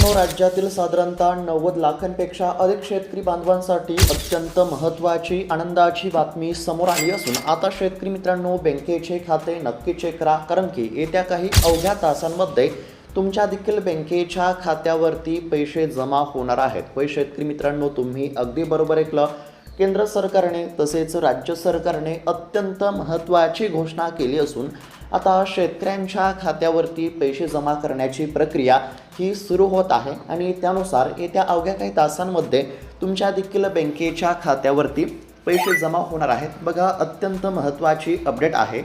मित्रांनो, राज्यातील साधारणतः 90 लाखांपेक्षा अधिक शेतकरी बांधवांसाठी अत्यंत महत्त्वाची आनंदाची बातमी समोर आली असून आता शेतकरी मित्रांनो बँकेचे खाते नक्की चेक करा, कारण की येत्या काही अवघ्या तासांमध्ये तुमच्या देखील बँकेच्या खात्यावरती पैसे जमा होणार आहेत। होय शेतकरी मित्रांनो, तुम्ही अगदी बरोबर ऐकलं। केंद्र सरकारने तसेच राज्य सरकारने अत्यंत महत्त्वाची घोषणा केली असून आता शेतकऱ्यांच्या खात्यावरती पैसे जमा करण्याची प्रक्रिया ही सुरू होत आहे आणि त्यानुसार येत्या अवघ्या काही तासांमध्ये तुमच्या देखील बँकेच्या खात्यावरती पैसे जमा होणार आहेत। बघा, अत्यंत महत्त्वाची अपडेट आहे।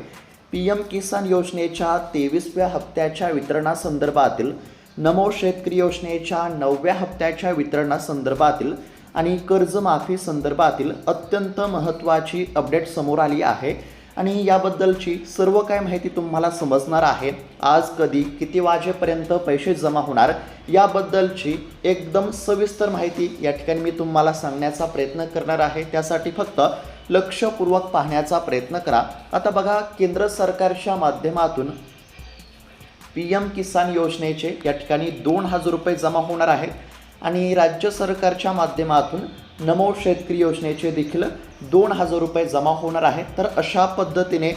PM किसान योजनेच्या 23व्या हप्त्याच्या वितरणासंदर्भातील, नमो शेतकरी योजनेच्या 9व्या हप्त्याच्या वितरणासंदर्भातील आणि कर्जमाफी संदर्भातील अत्यंत महत्त्वाची अपडेट समोर आली आहे आणि याबद्दलची सर्व काय माहिती तुम्हाला समजणार आहे। आज कधी किती वाजेपर्यंत पैसे जमा होणार याबद्दलची एकदम सविस्तर माहिती या ठिकाणी मी तुम्हाला सांगण्याचा प्रयत्न करणार आहे। त्यासाठी फक्त लक्षपूर्वक पाहण्याचा प्रयत्न करा। आता बघा, केंद्र सरकारच्या माध्यमातून PM किसान योजनेचे या ठिकाणी 2000 रुपये जमा होणार आहेत आणि राज्य सरकारच्या माध्यमातून नमो शेतकरी योजनेचे देखील 2000 रुपये जमा होणार आहेत। तर अशा पद्धतीने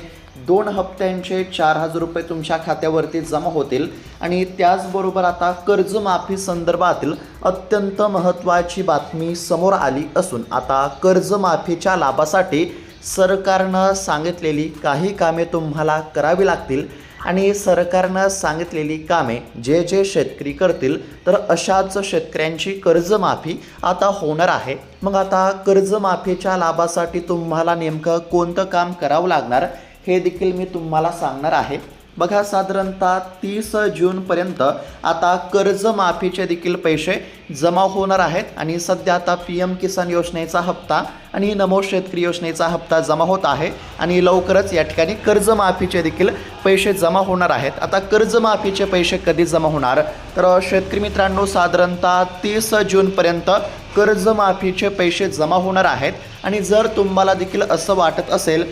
2 हप्त्यांचे 4000 रुपये तुमच्या खात्यावरती जमा होतील आणि त्याचबरोबर आता कर्जमाफी संदर्भातील अत्यंत महत्त्वाची बातमी समोर आली असून आता कर्जमाफीच्या लाभासाठी सरकारनं सांगितलेली काही कामे तुम्हाला करावी लागतील आणि सरकारनं सांगितलेली कामे जे शेतकरी करतील तर अशाच शेतकऱ्यांची कर्जमाफी आता होणार आहे। मग आता कर्जमाफीच्या लाभासाठी तुम्हाला नेमकं कोणतं काम करावं लागणार हे देखील मी तुम्हाला सांगणार आहे। बघा, साधारणतः 30 जूनपर्यंत आता कर्जमाफीचे देखील पैसे जमा होणार आहेत आणि सध्या आता PM किसान योजनेचा हप्ता आणि नमो शेतकरी योजनेचा हप्ता जमा होत आहे आणि लवकरच या ठिकाणी कर्जमाफीचे देखील पैसे जमा होणार आहेत। आता कर्जमाफीचे पैसे कधी जमा होणार तर शेतकरी मित्रांनो, साधारणतः 30 जूनपर्यंत कर्जमाफीचे पैसे जमा होणार आहेत आणि जर तुम्हाला देखील असं वाटत असेल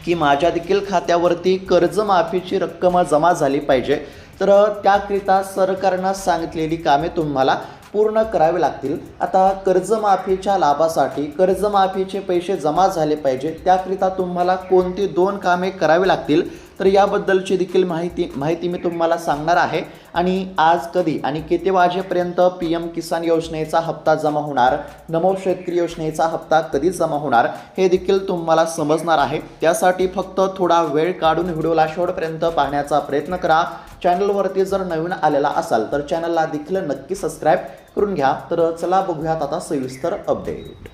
की माझ्या देखील खात्यावरती कर्जमाफीची रक्कम जमा झाली पाहिजे तर त्याकरिता सरकारनं सांगितलेली कामे तुम्हाला पूर्ण करावे लागतील। आता कर्जमाफीच्या लाभासाठी कर्जमाफीचे पैसे जमा झाले पाहिजे त्याकरिता तुम्हाला कोणती 2 कामे करावी लागतील तर याबद्दलची देखील माहिती मी तुम्हाला सांगणार आहे आणि आज कधी आणि किती वाजेपर्यंत PM किसान योजनेचा हप्ता जमा होणार, नमो शेतकरी योजनेचा हप्ता कधी जमा होणार हे देखील तुम्हाला समजणार आहे। त्यासाठी फक्त थोडा वेळ काढून व्हिडिओला शेवटपर्यंत पाहण्याचा प्रयत्न करा। चॅनलवरती जर नवीन आलेला असाल तर चॅनलला देखील नक्की सबस्क्राईब करून घ्या। तर चला बघूयात आता सविस्तर अपडेट।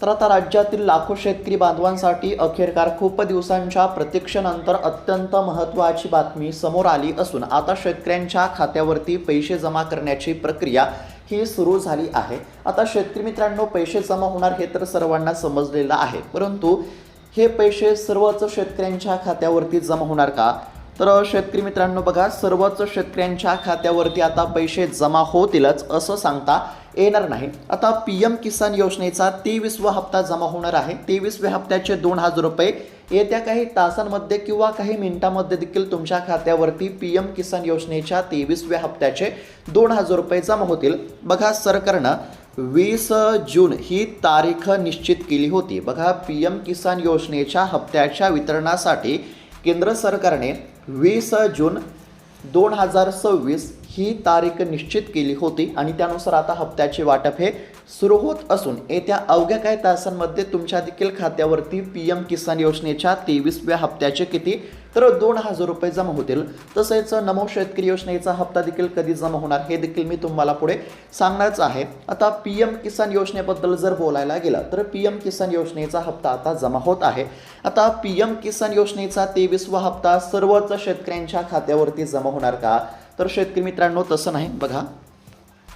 तर आता राज्यातील लाखो शेतकरी बांधवांसाठी अखेरकार खूप दिवसांच्या प्रतीक्षेनंतर अत्यंत महत्त्वाची बातमी समोर आली असून आता शेतकऱ्यांच्या खात्यावरती पैसे जमा करण्याची प्रक्रिया ही सुरू झाली आहे। आता शेतकरी मित्रांनो, पैसे जमा होणार हे तर सर्वांना समजलेलं आहे, परंतु हे पैसे सर्वच शेतकऱ्यांच्या खात्यावरती जमा होणार का तर शेतकरी मित्रांनो बघा, सर्वच शेतकऱ्यांच्या खात्यावरती आता पैसे जमा होतीलच असं सांगता येणार नाही। आता PM किसान योजनेचा 23वा हप्ता जमा होणार आहे। 23व्या हप्त्याचे 2000 रुपये येत्या काही तासांमध्ये किंवा काही मिनिटांमध्ये देखील तुमच्या खात्यावरती PM किसान योजनेच्या 23व्या हप्त्याचे 2000 रुपये जमा होतील। बघा, सरकारनं 20 जून ही तारीख निश्चित केली होती। बघा, PM किसान योजनेच्या हप्त्याच्या वितरणासाठी केंद्र सरकारने 20 जून 2026 ही तारीख निश्चित केली होती आणि त्यानुसार आता हप्त्याचे वाटप हे सुरू होत असून येत्या अवघ्या काही तासांमध्ये तुमच्या देखील खात्यावरती PM किसान योजनेच्या 23व्या हप्त्याचे किती तर 2000 रुपये जमा होतील। तसेच नमो शेतकरी योजनेचा हप्ता देखील कधी जमा होणार हे देखील मी तुम्हाला पुढे सांगणारच आहे। आता PM किसान योजनेबद्दल जर बोलायला गेलं तर PM किसान योजनेचा हप्ता आता जमा होत आहे। आता PM किसान योजनेचा 23वा हप्ता सर्वच शेतकऱ्यांच्या खात्यावरती जमा होणार का तर शेतकरी मित्रांनो तसं नाही। बघा,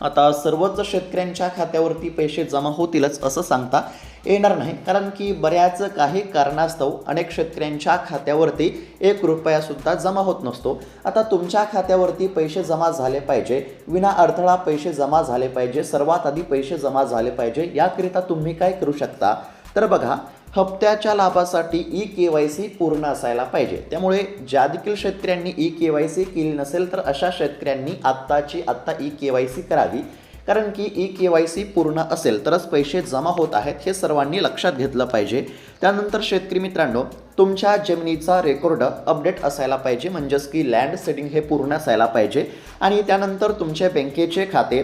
आता सर्वच शेतकऱ्यांच्या खात्यावरती पैसे जमा होतीलच असं सांगता येणार नाही, कारण की बऱ्याच काही कारणास्तव अनेक शेतकऱ्यांच्या खात्यावरती 1 रुपया सुद्धा जमा होत नसतो। आता तुमच्या खात्यावरती पैसे जमा झाले पाहिजे, विना अडथळा पैसे जमा झाले पाहिजे, सर्वात आधी पैसे जमा झाले पाहिजे, याकरिता तुम्ही काय करू शकता तर बघा, हप्त्याच्या लाभासाठी ई-KYC पूर्ण असायला पाहिजे। त्यामुळे ज्या देखील शेतकऱ्यांनी ई-KYC केली नसेल तर अशा शेतकऱ्यांनी आत्ता ई-KYC करावी, कारण की ई-KYC पूर्ण असेल तरच पैसे जमा होत आहेत हे सर्वांनी लक्षात घेतलं पाहिजे। त्यानंतर शेतकरी मित्रांनो, तुमच्या जमिनीचा रेकॉर्ड अपडेट असायला पाहिजे, म्हणजेच की लँड सीडिंग हे पूर्ण असायला पाहिजे। आणि त्यानंतर तुमचे बँकेचे खाते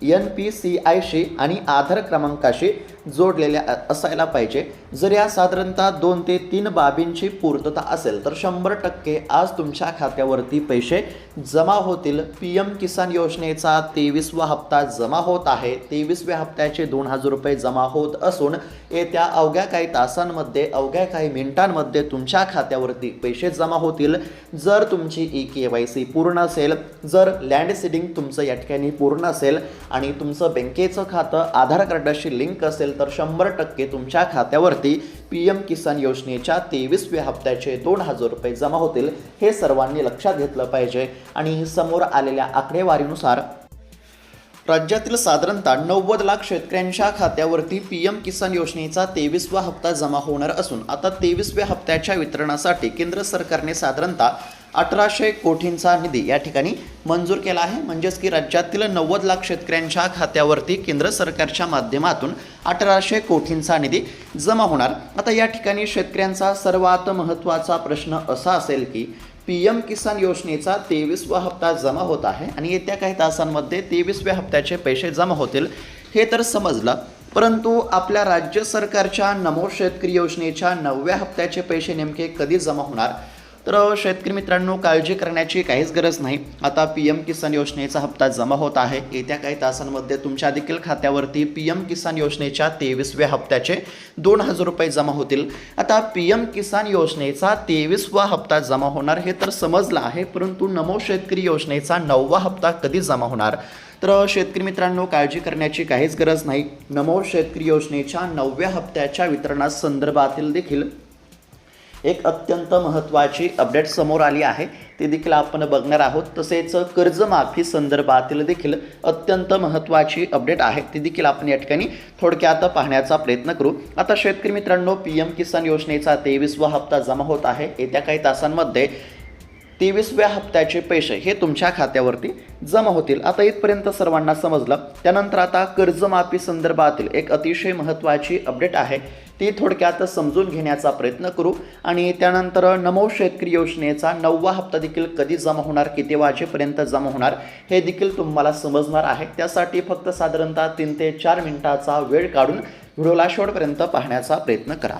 NPCI आणि आधार क्रमांकाशी जोडलेले असायला पाहिजे। जर या साधारणतः 2 ते 3 बाबींची पूर्तता असेल तर 100% आज तुमच्या खात्यावरती पैसे जमा होतील। PM किसान योजनेचा 23वा हप्ता जमा होत आहे। 23व्या हप्त्याचे 2000 रुपये जमा होत असून येत्या अवघ्या काही तासांमध्ये, अवघ्या काही मिनिटांमध्ये तुमच्या खात्यावरती पैसे जमा होतील। जर तुमची ई-KYC पूर्ण असेल, जर लँड सीडिंग तुमचं या ठिकाणी पूर्ण असेल आणि तुमचं बँकेचं खातं आधार कार्डाशी लिंक असेल तर 100% तुमच्या खात्यावरती PM किसान योजनेच्या 23व्या हप्त्याचे 2000 रुपये जमा होतील। हे सर्वांनी लक्षात घेतलं पाहिजे। आणि समोर आलेल्या आकडेवारीनुसार राज्यातील साधारणतः 90 लाख शेतकऱ्यांच्या खात्यावरती PM किसान योजनेचा 23वा हप्ता जमा होणार असून आता 23व्या हप्त्याच्या वितरणासाठी केंद्र सरकारने साधारणतः 1800 कोटींचा निधी या ठिकाणी मंजूर केला आहे। म्हणजेच की राज्यातील 90 लाख शेतकऱ्यांच्या खात्यावरती केंद्र सरकारच्या माध्यमातून 1800 कोटींचा निधी जमा होणार। आता या ठिकाणी शेतकऱ्यांचा सर्वात महत्त्वाचा प्रश्न असा असेल की PM किसान योजनेचा 23वा हप्ता जमा होत आहे आणि येत्या काही तासांमध्ये 23व्या हप्त्याचे पैसे जमा होतील हे तर समजलं, परंतु आपल्या राज्य सरकारच्या नमो शेतकरी योजनेच्या 9व्या हप्त्याचे पैसे नेमके कधी जमा होणार? तर शेतकरी मित्रांनो, काळजी करण्याची काहीच गरज नाही। आता PM किसान योजनेचा हप्ता जमा होत आहे। येत्या काही तासांमध्ये तुमच्या देखील खात्यावरती PM किसान योजनेच्या 23व्या हप्त्याचे 2000 रुपये जमा होतील। आता PM किसान योजनेचा 23वा हप्ता जमा होणार हे तर समजलं आहे, परंतु नमो शेतकरी योजनेचा 9वा हप्ता कधी जमा होणार? तर शेतकरी मित्रांनो, काळजी करण्याची काहीच गरज नाही। नमो शेतकरी योजनेच्या 9व्या हप्त्याच्या वितरणासंदर्भातील देखील एक अत्यंत महत्त्वाची अपडेट समोर आली आहे, ते देखील आपण बघणार आहोत। तसेच कर्जमाफी संदर्भातील देखील अत्यंत महत्त्वाची अपडेट आहे, ती देखील आपण या ठिकाणी थोडक्यात पाहण्याचा प्रयत्न करू। आता शेतकरी मित्रांनो, PM किसान योजनेचा 23वा हप्ता जमा होत आहे। येत्या काही तासांमध्ये 23व्या हप्त्याचे पैसे हे तुमच्या खात्यावरती जमा होतील। आता इथपर्यंत सर्वांना समजलं। त्यानंतर आता कर्जमाफी संदर्भातील एक अतिशय महत्त्वाची अपडेट आहे, ती थोडक्यात समजून घेण्याचा प्रयत्न करू। आणि त्यानंतर नमो शेतकरी योजनेचा 9वा हप्ता देखील कधी जमा होणार, किती वाजेपर्यंत जमा होणार हे देखील तुम्हाला समजणार आहे। त्यासाठी फक्त साधारणतः 3 ते 4 मिनिटाचा वेळ काढून व्हिडिओला शेवटपर्यंत पाहण्याचा प्रयत्न करा।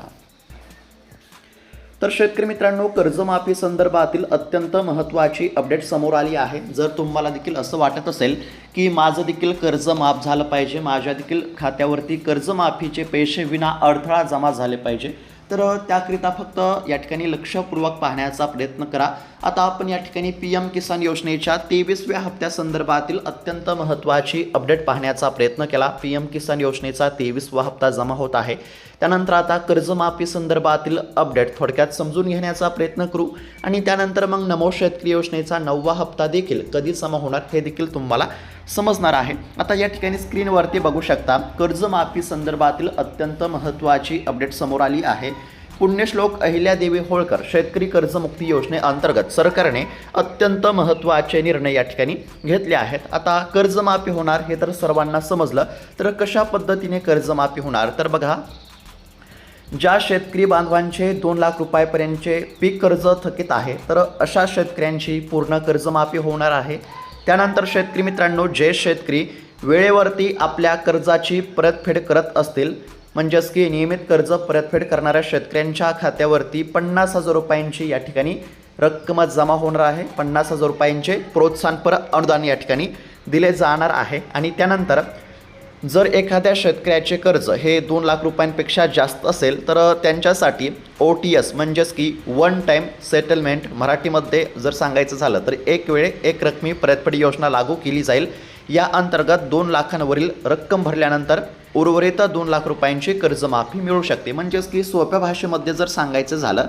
तर शेतकरी मित्रांनो, कर्जमाफी संदर्भातील अत्यंत महत्त्वाची अपडेट समोर आली आहे। जर तुम्हाला देखील असं वाटत असेल की माझं देखील कर्ज माफ झालं पाहिजे, माझ्या देखील खात्यावरती कर्जमाफीचे पैसे विना अडथळा जमा झाले पाहिजे, तर त्याकरिता फक्त या ठिकाणी लक्षपूर्वक पाहण्याचा प्रयत्न करा। आता आपण या ठिकाणी PM किसान योजनेच्या 23व्या हप्त्यासंदर्भातील अत्यंत महत्त्वाची अपडेट पाहण्याचा प्रयत्न केला। PM किसान योजनेचा 23वा हप्ता जमा होत आहे। त्यानंतर आता कर्जमाफी संदर्भातील अपडेट थोडक्यात समजून घेण्याचा प्रयत्न करू आणि त्यानंतर मग नमो शेतकरी योजनेचा 9वा हप्ता देखील कधी जमा होणार हे देखील तुम्हाला समजणार आहे। आता या ठिकाणी स्क्रीनवरती बघू शकता, कर्जमाफी संदर्भातील अत्यंत महत्त्वाची अपडेट समोर आली आहे। पुण्यश्लोक अहिल्यादेवी होळकर शेतकरी कर्जमुक्ती योजनेअंतर्गत सरकारने अत्यंत महत्त्वाचे निर्णय या ठिकाणी घेतले आहेत। आता कर्जमाफी होणार हे तर सर्वांना समजलं, तर कशा पद्धतीने कर्जमाफी होणार? तर बघा, ज्या शेतकरी बांधवांचे 2 लाख रुपयापर्यंतचे पीक कर्ज थकीत आहे, तर अशा शेतकऱ्यांची पूर्ण कर्जमाफी होणार आहे। त्यानंतर शेतकरी मित्रांनो, जे शेतकरी वेळेवरती आपल्या कर्जाची परतफेड करत असतील, म्हणजेच की नियमित कर्ज परतफेड करणाऱ्या शेतकऱ्यांच्या खात्यावरती 50,000 रुपयांची या ठिकाणी रक्कम जमा होणार आहे। 50,000 रुपयांचे प्रोत्साहनपर अनुदान या ठिकाणी दिले जाणार आहे। आणि त्यानंतर जर एखाद्या शेतकऱ्याचे कर्ज हे 2 लाख रुपयांपेक्षा जास्त असेल तर त्यांच्यासाठी OTS म्हणजेच की वन टाईम सेटलमेंट, मराठीमध्ये जर सांगायचं झालं तर एक वेळे एक रकमी परतफेड योजना लागू केली जाईल। या अंतर्गत 2 लाखांवरील रक्कम भरल्यानंतर उर्वरित 2 लाख रुपयांची कर्जमाफी मिळू शकते। म्हणजेच की सोप्या भाषेमध्ये जर सांगायचं झालं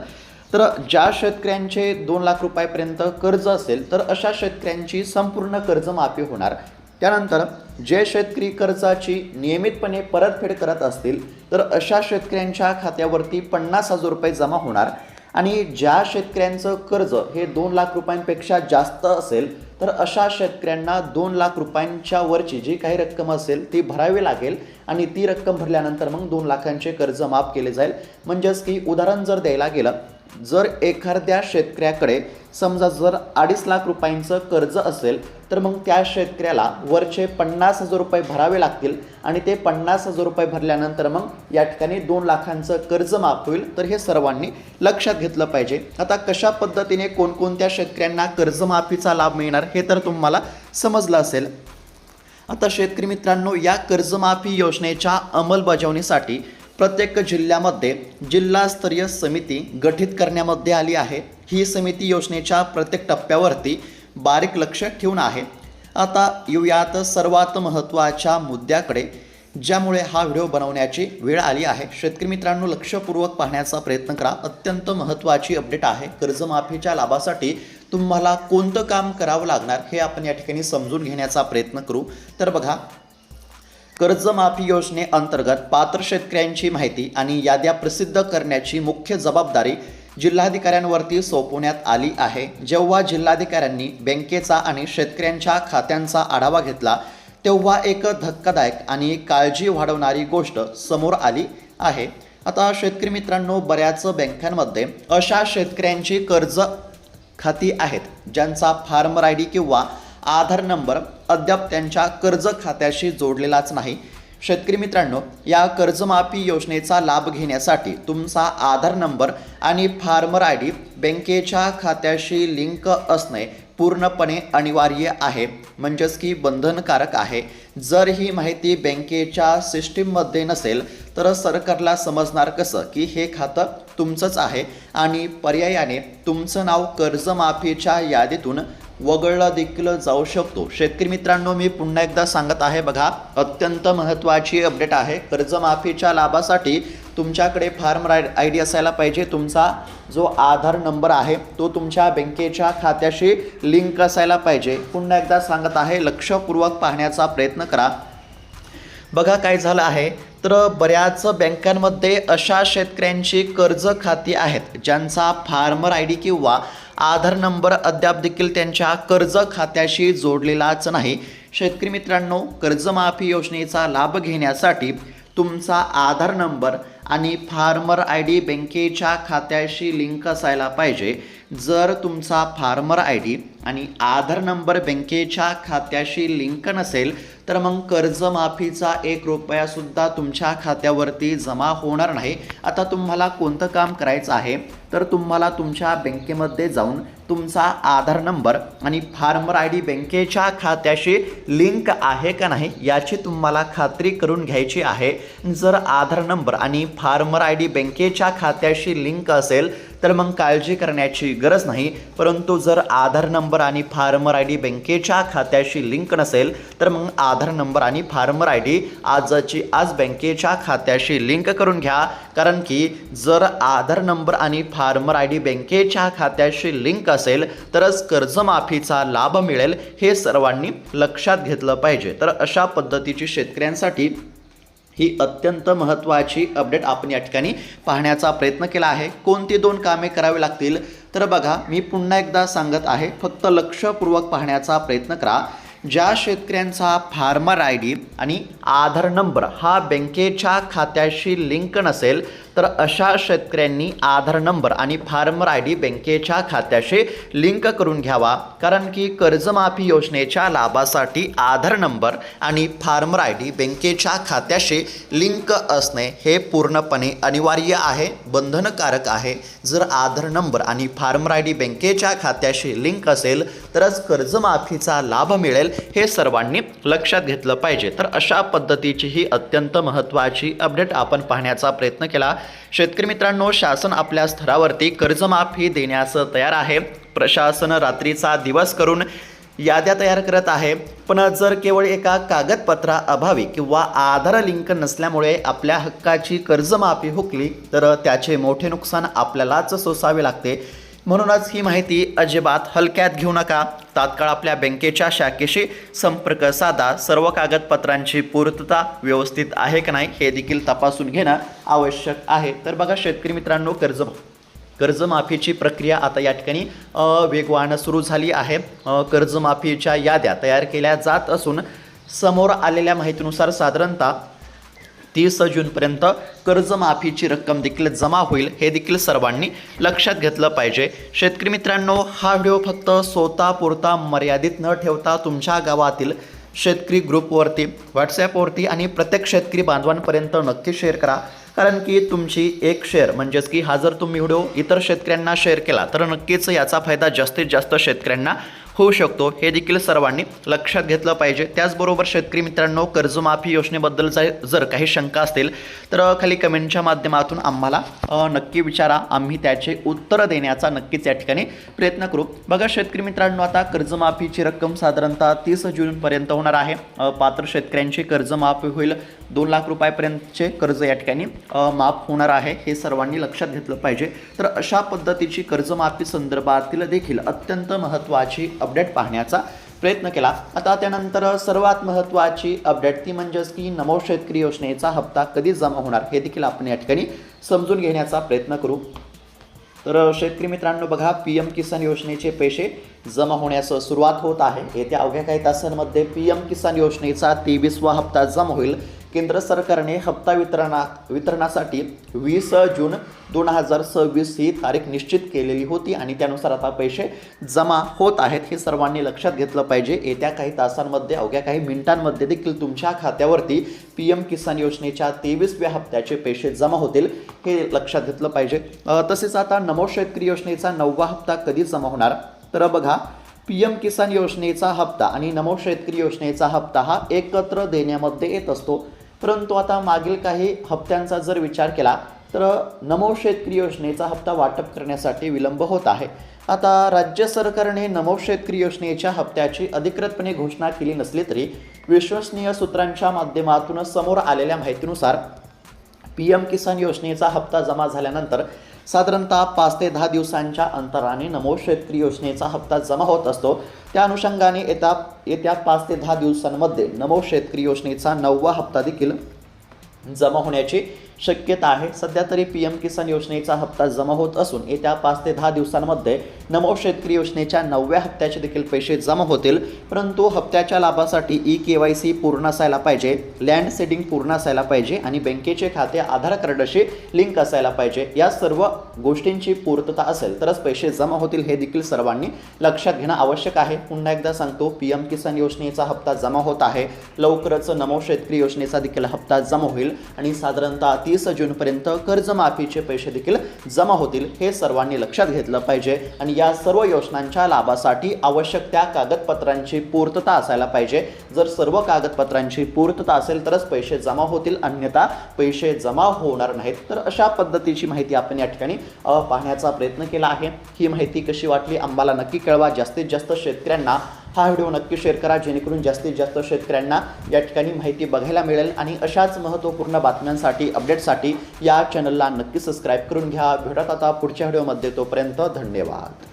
तर ज्या शेतकऱ्यांचे 2 लाख रुपयापर्यंत कर्ज असेल तर अशा शेतकऱ्यांची संपूर्ण कर्जमाफी होणार। त्यानंतर जे शेतकरी कर्जाची नियमितपणे परतफेड करत असतील तर अशा शेतकऱ्यांच्या खात्यावरती 50,000 रुपये जमा होणार आणि ज्या शेतकऱ्यांचं कर्ज हे 2 लाख रुपयांपेक्षा जास्त असेल तर अशा शेतकऱ्यांना 2 लाख रुपयांच्या वरची जी काही रक्कम असेल ती भरावी लागेल आणि ती रक्कम भरल्यानंतर मग 2 लाखांचे कर्ज माफ केले जाईल। म्हणजेच की उदाहरण जर द्यायला गेलं, जर एखाद्या शेतकऱ्याकडे समजा जर 2.5 लाख रुपयांचं कर्ज असेल तर मग त्या शेतकऱ्याला वरचे 50,000 रुपये भरावे लागतील आणि ते 50,000 रुपये भरल्यानंतर मग या ठिकाणी 2 लाखांचं कर्ज माफ होईल। तर हे सर्वांनी लक्षात घेतलं पाहिजे। आता कशा पद्धतीने कोणकोणत्या शेतकऱ्यांना कर्जमाफीचा लाभ मिळणार हे तर तुम्हाला समजलं असेल। आता शेतकरी मित्रांनो, या कर्जमाफी योजनेच्या अंमलबजावणीसाठी प्रत्येक जिल्ह्यामध्ये जिल्हास्तरीय समिती गठीत करण्यामध्ये आली आहे। ही समिती योजनेच्या प्रत्येक टप्प्यावरती बारीक लक्ष ठेवून आहे। आता येऊयात सर्वात महत्त्वाच्या मुद्द्याकडे, ज्यामुळे हा व्हिडिओ बनवण्याची वेळ आली आहे। शेतकरी मित्रांनो, लक्षपूर्वक पाहण्याचा प्रयत्न करा। अत्यंत महत्त्वाची अपडेट आहे। कर्जमाफीच्या लाभासाठी तुम्हाला कोणतं काम करावं लागणार हे आपण या ठिकाणी समजून घेण्याचा प्रयत्न करू। तर बघा, कर्जमाफी योजनेअंतर्गत पात्र शेतकऱ्यांची माहिती आणि याद्या प्रसिद्ध करण्याची मुख्य जबाबदारी जिल्हाधिकाऱ्यांवरती सोपवण्यात आली आहे। जेव्हा जिल्हाधिकाऱ्यांनी बँकेचा आणि शेतकऱ्यांच्या खात्यांचा आढावा घेतला तेव्हा एक धक्कादायक आणि काळजी वाढवणारी गोष्ट समोर आली आहे। आता शेतकरी मित्रांनो, बऱ्याच बँकांमध्ये अशा शेतकऱ्यांची कर्ज खाती आहेत ज्यांचा फार्मर आय डी किंवा आधार नंबर अद्याप त्यांच्या कर्ज खात्याशी जोडलेलाच नाही। शेतकरी मित्रांनो, या कर्जमाफी योजनेचा लाभ घेण्यासाठी तुमचा आधार नंबर आणि फार्मर आय डी बँकेच्या खात्याशी लिंक असणे पूर्णपणे अनिवार्य आहे, म्हणजेच की बंधनकारक आहे। जर ही माहिती बँकेच्या सिस्टीममध्ये नसेल तर सरकारला समजणार कसं की हे खातं तुमचंच आहे आणि पर्यायाने तुमचं नाव कर्जमाफीच्या यादीतून वगळला देखील जाऊ शकतो। शेतकरी मित्रांनो, मी पुन्हा एकदा सांगत आहे, बघा, अत्यंत महत्त्वाची अपडेट आहे। कर्जमाफीच्या लाभासाठी तुमच्याकडे फार्मर आय डी असायला पाहिजे। तुमचा जो आधार नंबर आहे तो तुमच्या बँकेच्या खात्याशी लिंक असायला पाहिजे। पुन्हा एकदा सांगत आहे, लक्षपूर्वक पाहण्याचा प्रयत्न करा। बघा काय झालं आहे, तर बऱ्याच बँकांमध्ये अशा शेतकऱ्यांची कर्ज खाती आहेत ज्यांचा फार्मर आय डी किंवा आधार नंबर अद्याप देखील त्यांच्या कर्ज खात्याशी जोडलेलाच नाही। शेतकरी मित्रांनो, कर्जमाफी योजनेचा लाभ घेण्यासाठी तुमचा आधार नंबर आणि फार्मर आय डी बँकेच्या खात्याशी लिंक असायला पाहिजे। जर तुमचा फार्मर आय डी आणि आधार नंबर बँकेच्या खात्याशी लिंक नसेल तर मग कर्जमाफीचा 1 रुपयासुद्धा तुमच्या खात्यावरती जमा होणार नाही। आता तुम्हाला कोणतं काम करायचं आहे, तर तुम्हाला तुमच्या बँकेमध्ये जाऊन तुमचा आधार नंबर आणि फार्मर आय डी बँकेच्या खात्याशी लिंक आहे का नाही याची तुम्हाला खात्री करून घ्यायची आहे। जर आधार नंबर आणि फार्मर आय डी बँकेच्या खात्याशी लिंक असेल तर मग काळजी करण्याची गरज नाही, परंतु जर आधार नंबर आणि फार्मर आय डी बँकेच्या खात्याशी लिंक नसेल तर मग आधार नंबर आणि फार्मर आय डी आजची आज बँकेच्या खात्याशी लिंक करून घ्या। कारण की जर आधार नंबर आणि फार्मर आय डी बँकेच्या खात्याशी लिंक असेल तरच कर्जमाफीचा लाभ मिळेल, हे सर्वांनी लक्षात घेतलं पाहिजे। तर अशा पद्धतीची शेतकऱ्यांसाठी ही अत्यंत महत्त्वाची अपडेट आपण या ठिकाणी पाहण्याचा प्रयत्न केला आहे। कोणती 2 कामे करावी लागतील, तर बघा, मी पुन्हा एकदा सांगत आहे, फक्त लक्षपूर्वक पाहण्याचा प्रयत्न करा। ज्या शेतकऱ्यांचा फार्मर आय डी आणि आधार नंबर हा बँकेच्या खात्याशी लिंक नसेल तर अशा शेतकऱ्यांनी आधार नंबर आणि फार्मर आय डी बँकेच्या खात्याशी लिंक करून घ्यावा। कारण की कर्जमाफी योजनेच्या लाभासाठी आधार नंबर आणि फार्मर आय डी बँकेच्या खात्याशी लिंक असणे हे पूर्णपणे अनिवार्य आहे, बंधनकारक आहे। जर आधार नंबर आणि फार्मर आय डी बँकेच्या खात्याशी लिंक असेल तरच कर्जमाफीचा लाभ मिळेल, हे सर्वांनी लक्षात घेतलं पाहिजे। तर अशा पद्धतीची ही अत्यंत महत्त्वाची अपडेट आपण पाहण्याचा प्रयत्न केला। शेतकरी मित्रांनो, शासन आपल्या स्तरावरती कर्जमाफी देण्यास तयार आहे। प्रशासन रात्रीचा दिवस करून याद्या तयार करत आहे, पण जर केवळ एका कागदपत्राअभावी किंवा आधार लिंक नसल्यामुळे आपल्या हक्काची कर्जमाफी हुकली तर त्याचे मोठे नुकसान आपल्यालाच सोसावे लागते। म्हणूनच ही माहिती अजिबात हलक्यात घेऊ नका. तात्काळ आपल्या बँकेच्या शाखेशी संपर्क साधा. सर्व कागदपत्रांची पूर्तता व्यवस्थित आहे की नाही हे देखील तपासून घेणं आवश्यक आहे. तर बघा शेतकरी मित्रांनो, कर्जमाफीची प्रक्रिया आता या ठिकाणी वेगवान सुरू झाली आहे. कर्जमाफीच्या याद्या तयार केल्या जात असून समोर आलेल्या माहितीनुसार साधारणतः 30 जूनपर्यंत कर्जमाफीची रक्कम देखील जमा होईल, हे देखील सर्वांनी लक्षात घेतलं पाहिजे. शेतकरी मित्रांनो, हा व्हिडिओ फक्त स्वतःपुरता मर्यादित न ठेवता तुमच्या गावातील शेतकरी ग्रुपवरती, व्हॉट्सॲपवरती आणि प्रत्येक शेतकरी बांधवांपर्यंत नक्की शेअर करा. कारण की तुमची एक शेअर म्हणजेच की हा जर तुम्ही व्हिडिओ इतर शेतकऱ्यांना शेअर केला तर नक्कीच याचा फायदा जास्तीत जास्त शेतकऱ्यांना होऊ शकतो, हे देखील सर्वांनी लक्षात घेतलं पाहिजे. त्याचबरोबर शेतकरी मित्रांनो, कर्जमाफी योजनेबद्दल जर काही शंका असतील तर खाली कमेंटच्या माध्यमातून आम्हाला नक्की विचारा. आम्ही त्याचे उत्तर देण्याचा नक्कीच या ठिकाणी प्रयत्न करू. बघा शेतकरी मित्रांनो, आता कर्जमाफीची रक्कम साधारणतः 30 जूनपर्यंत होणार आहे. पात्र शेतकऱ्यांची कर्जमाफी होईल. 2 लाख रुपयापर्यंतचे कर्ज या ठिकाणी माफ होणार आहे, हे सर्वांनी लक्षात घेतलं पाहिजे. तर अशा पद्धतीची कर्जमाफी संदर्भातील देखील अत्यंत महत्त्वाची अपडेट पाहण्याचा प्रयत्न केला. आता त्यानंतर सर्वात महत्त्वाची अपडेट ती म्हणजेच की नमो शेतकरी योजनेचा हप्ता कधी जमा होणार हे देखील आपण या ठिकाणी समजून घेण्याचा प्रयत्न करू. तर शेतकरी मित्रांनो, बघा PM किसान योजनेचे पैसे जमा होण्यास सुरुवात होत आहे. येत्या अवघ्या काही तासांमध्ये PM किसान योजनेचा 23वा हप्ता जमा होईल. केंद्र सरकारने हप्ता वितरणासाठी 20 जून 2026 ही तारीख निश्चित केलेली होती आणि त्यानुसार आता पैसे जमा होत आहेत, हे सर्वांनी लक्षात घेतलं पाहिजे. येत्या काही तासांमध्ये, अवघ्या काही मिनिटांमध्ये देखील तुमच्या खात्यावरती PM किसान योजनेच्या 23व्या हप्त्याचे पैसे जमा होतील, हे लक्षात घेतलं पाहिजे. तसेच आता नमो शेतकरी योजनेचा 9वा हप्ता कधी जमा होणार, तर बघा PM किसान योजनेचा हप्ता आणि नमो शेतकरी योजनेचा हप्ता हा एकत्र देण्यामध्ये येत असतो. परंतु आता मागील काही हप्त्यांचा जर विचार केला तर नमो शेतकरी योजनेचा हप्ता वाटप करण्यासाठी विलंब होत आहे. आता राज्य सरकारने नमो शेतकरी योजनेच्या हप्त्याची अधिकृतपणे घोषणा केली नसली तरी विश्वसनीय सूत्रांच्या माध्यमातून समोर आलेल्या माहितीनुसार PM किसान योजनेचा हप्ता जमा झाल्यानंतर साधारणतः 5 ते 10 दिवसांच्या अंतराने नमो शेतकरी योजनेचा हप्ता जमा होत असतो. त्या अनुषंगाने येत्या 5 ते 10 दिवसांमध्ये नमो शेतकरी योजनेचा 9वा हप्ता देखील जमा होण्याची शक्यता आहे. सध्या तरी PM किसान योजनेचा हप्ता जमा होत असून येत्या 5 ते 10 दिवसांमध्ये नमो शेतकरी योजनेच्या 9व्या हप्त्याचे देखील पैसे जमा होतील. परंतु हप्त्याच्या लाभासाठी KYC पूर्ण असायला पाहिजे, लँड सेडिंग पूर्ण असायला पाहिजे आणि बँकेचे खाते आधार कार्डाशी लिंक असायला पाहिजे. या सर्व गोष्टींची पूर्तता असेल तरच पैसे जमा होतील, हे देखील सर्वांनी लक्षात घेणं आवश्यक आहे. पुन्हा एकदा सांगतो, PM किसान योजनेचा हप्ता जमा होत आहे. लवकरच नमो शेतकरी योजनेचा देखील हप्ता जमा होईल आणि साधारणतः 30 जूनपर्यंत कर्जमाफीचे पैसे देखील जमा होतील, हे सर्वांनी लक्षात घेतलं पाहिजे. आणि या सर्व योजनांच्या लाभासाठी आवश्यक त्या कागदपत्रांची पूर्तता असायला पाहिजे. जर सर्व कागदपत्रांची पूर्तता असेल तरच पैसे जमा होतील, अन्यथा पैसे जमा होणार नाहीत. तर अशा पद्धतीची माहिती आपण या ठिकाणी पाहण्याचा प्रयत्न केला आहे. ही माहिती कशी वाटली आम्हाला नक्की कळवा. जास्तीत जास्त शेतकऱ्यांना हा व्हिडिओ नक्की शेअर करा, जेणेकरून जास्तीत जास्त शेतकऱ्यांना या ठिकाणी माहिती बघायला मिळेल. आणि अशाच महत्त्वपूर्ण बातम्यांसाठी, अपडेटसाठी या चॅनलला नक्की सबस्क्राईब करून घ्या. भेटत आता पुढच्या व्हिडिओमध्ये. तोपर्यंत धन्यवाद.